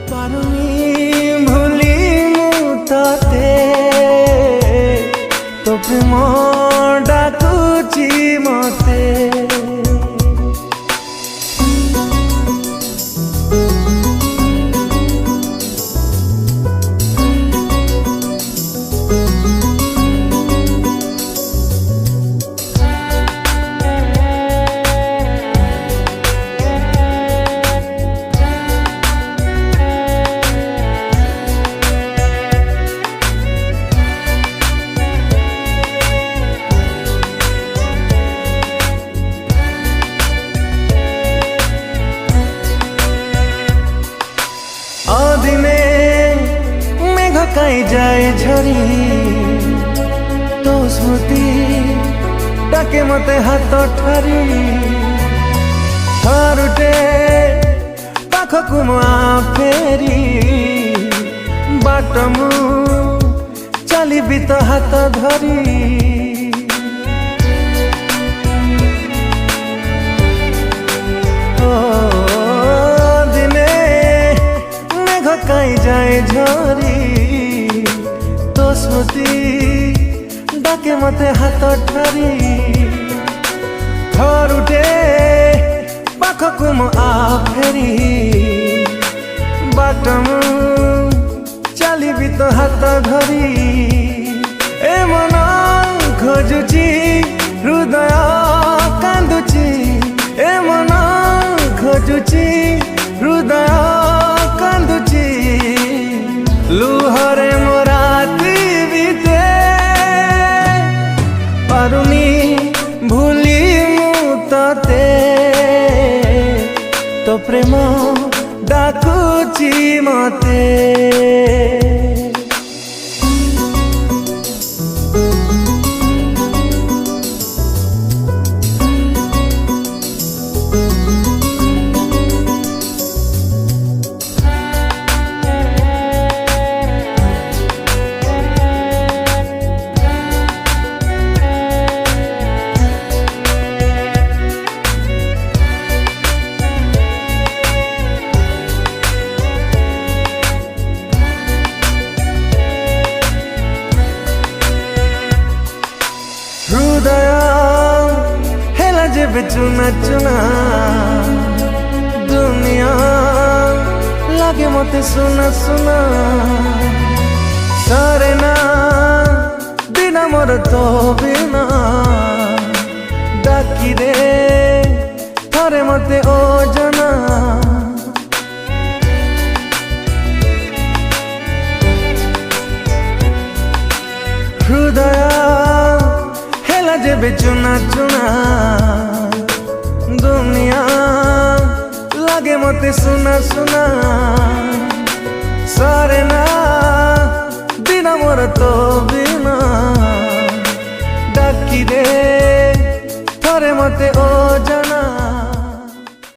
पारुनी भूली मुताते तो प्रेम डाकुची मते अदिने मेघ काई जाए झरी तो स्मृति डाके मते हाथ ठारी थरुटे पाखकु म फेरी बाटमु चलिबि त हाथ धरी काई जाए झरी तो स्मृति डाके मते हाथ ठारी थरुटे पाखकु म फेरी बाटमु चलिबि त हाथ धरी ए मन खोजुची हृदय कांदुची ए मन खोजुची हृदय कांदुची लुहरे मोराती बीते पारुनी भूली मुताते तो प्रेम डाकुची मते हृदय हेला जेबे चुना चुना दुनिया लागे मते सुना सुना सारे ना बिना मोर तो बिना डाकी दे थरे मते ओ जना हृदय जेबे चुना चुना दुनिया लागे मते सुना सुना सारे ना बिना मोर तो